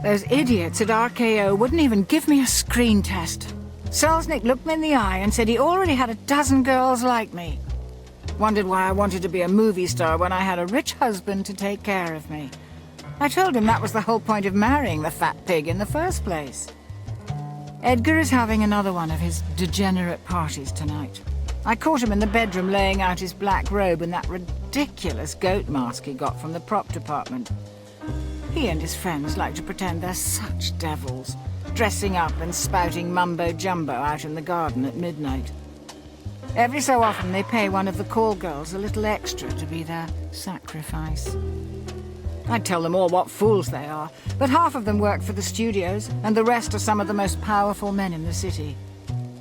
Those idiots at RKO wouldn't even give me a screen test. Selznick looked me in the eye and said he already had a dozen girls like me. Wondered why I wanted to be a movie star when I had a rich husband to take care of me. I told him that was the whole point of marrying the fat pig in the first place. Edgar is having another one of his degenerate parties tonight. I caught him in the bedroom laying out his black robe and that ridiculous goat mask he got from the prop department. He and his friends like to pretend they're such devils, dressing up and spouting mumbo-jumbo out in the garden at midnight. Every so often they pay one of the call girls a little extra to be their sacrifice. I'd tell them all what fools they are, but half of them work for the studios, and the rest are some of the most powerful men in the city.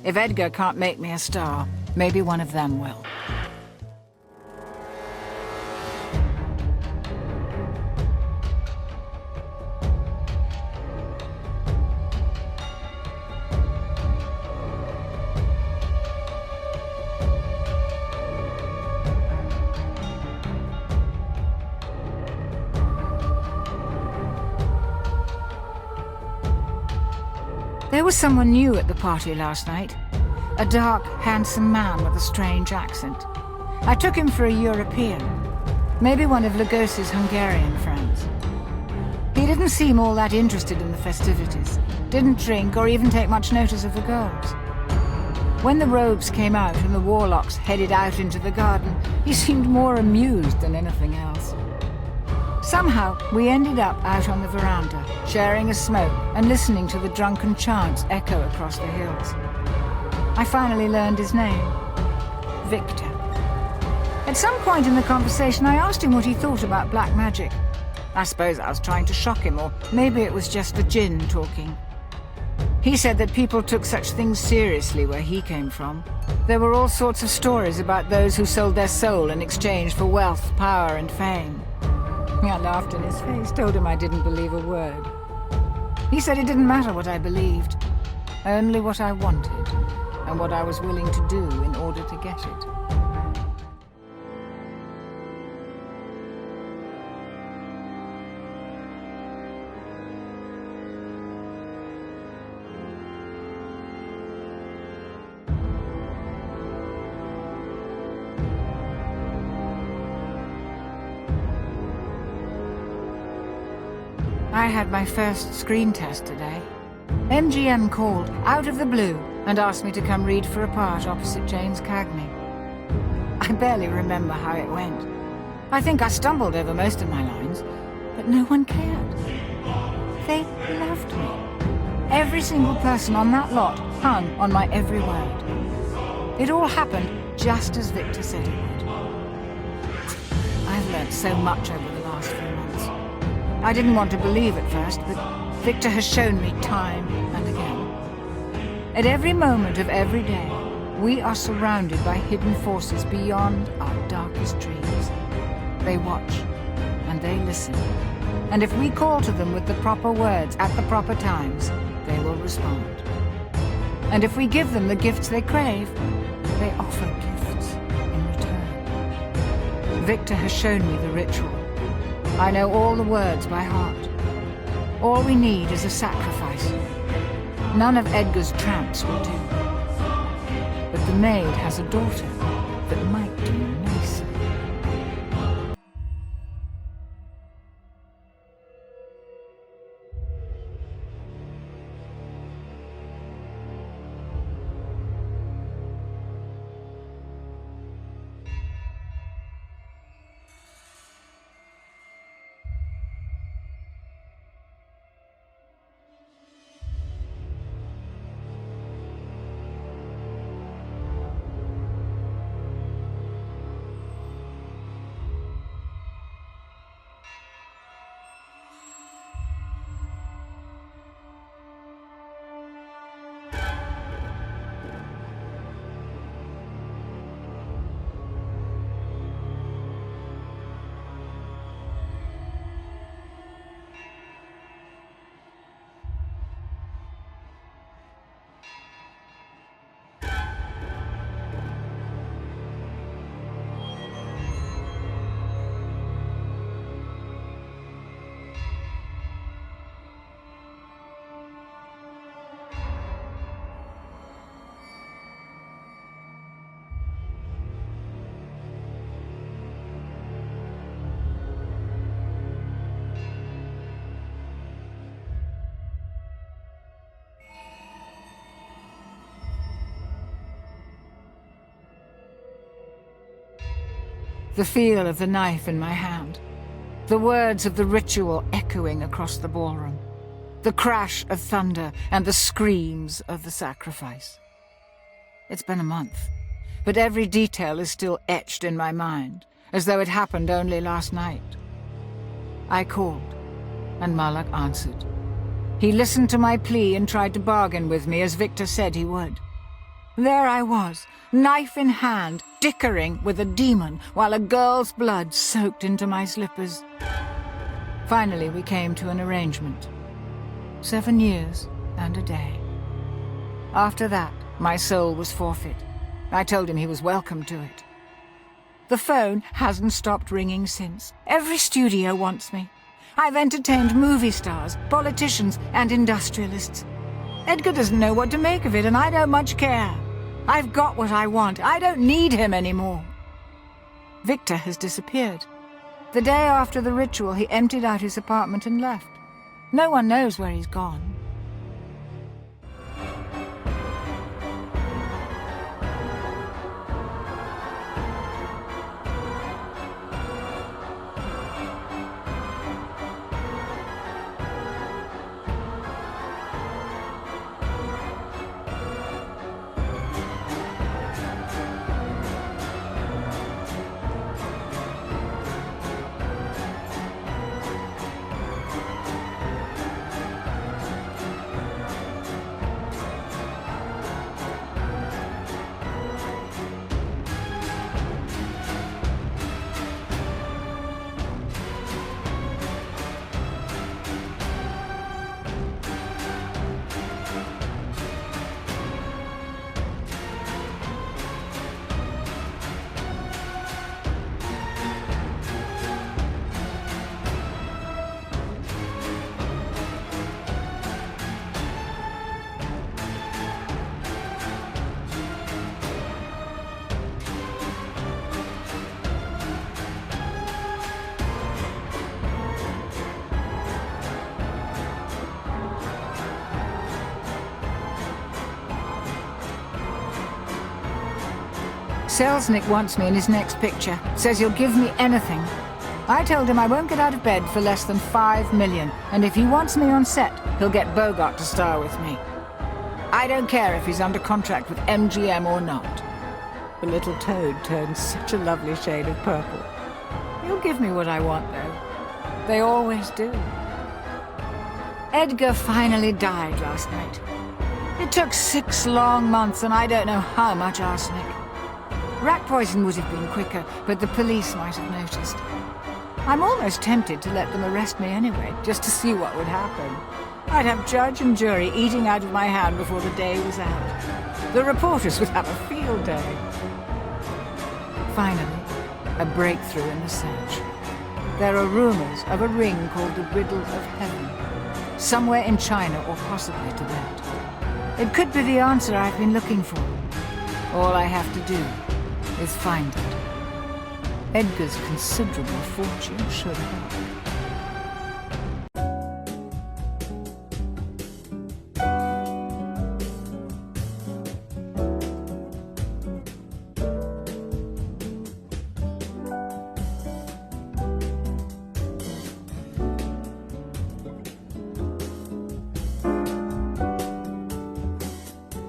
If Edgar can't make me a star, maybe one of them will. There was someone new at the party last night. A dark, handsome man with a strange accent. I took him for a European. Maybe one of Lagos's Hungarian friends. He didn't seem all that interested in the festivities. Didn't drink or even take much notice of the girls. When the robes came out and the warlocks headed out into the garden, he seemed more amused than anything else. Somehow, we ended up out on the veranda, sharing a smoke and listening to the drunken chants echo across the hills. I finally learned his name. Victor. At some point in the conversation, I asked him what he thought about black magic. I suppose I was trying to shock him, or maybe it was just the djinn talking. He said that people took such things seriously where he came from. There were all sorts of stories about those who sold their soul in exchange for wealth, power, and fame. I laughed in his face, told him I didn't believe a word. He said it didn't matter what I believed, only what I wanted, and what I was willing to do in order to get it. I had my first screen test today. MGM called, out of the blue, and asked me to come read for a part opposite James Cagney. I barely remember how it went. I think I stumbled over most of my lines, but no one cared. They loved me. Every single person on that lot hung on my every word. It all happened just as Victor said it would. I've learnt so much over the last few months. I didn't want to believe at first, but Victor has shown me time and again. At every moment of every day, we are surrounded by hidden forces beyond our darkest dreams. They watch, and they listen. And if we call to them with the proper words at the proper times, they will respond. And if we give them the gifts they crave, they offer gifts in return. Victor has shown me the ritual. I know all the words by heart. All we need is a sacrifice. None of Edgar's tramps will do. But the maid has a daughter that might do nicely. the feel of the knife in my hand, the words of the ritual echoing across the ballroom, the crash of thunder and the screams of the sacrifice. It's been a month, but every detail is still etched in my mind, as though it happened only last night. I called, and Malak answered. He listened to my plea and tried to bargain with me as Victor said he would. There I was, knife in hand, dickering with a demon while a girl's blood soaked into my slippers. Finally, we came to an arrangement. 7 years and a day. After that, my soul was forfeit. I told him he was welcome to it. The phone hasn't stopped ringing since. Every studio wants me. I've entertained movie stars, politicians, and industrialists. Edgar doesn't know what to make of it, and I don't much care. I've got what I want. I don't need him anymore. Victor has disappeared. The day after the ritual, he emptied out his apartment and left. No one knows where he's gone. Selznick wants me in his next picture. Says he'll give me anything. I told him I won't get out of bed for less than 5 million, and if he wants me on set, he'll get Bogart to star with me. I don't care if he's under contract with MGM or not. The little toad turns such a lovely shade of purple. He'll give me what I want, though. They always do. Edgar finally died last night. It took 6 long months, and I don't know how much arsenic. Rat poison would have been quicker, but the police might have noticed. I'm almost tempted to let them arrest me anyway, just to see what would happen. I'd have judge and jury eating out of my hand before the day was out. The reporters would have a field day. Finally, a breakthrough in the search. There are rumors of a ring called the Riddle of Heaven, somewhere in China or possibly Tibet. It could be the answer I've been looking for. All I have to do is find it. Edgar's considerable fortune should help.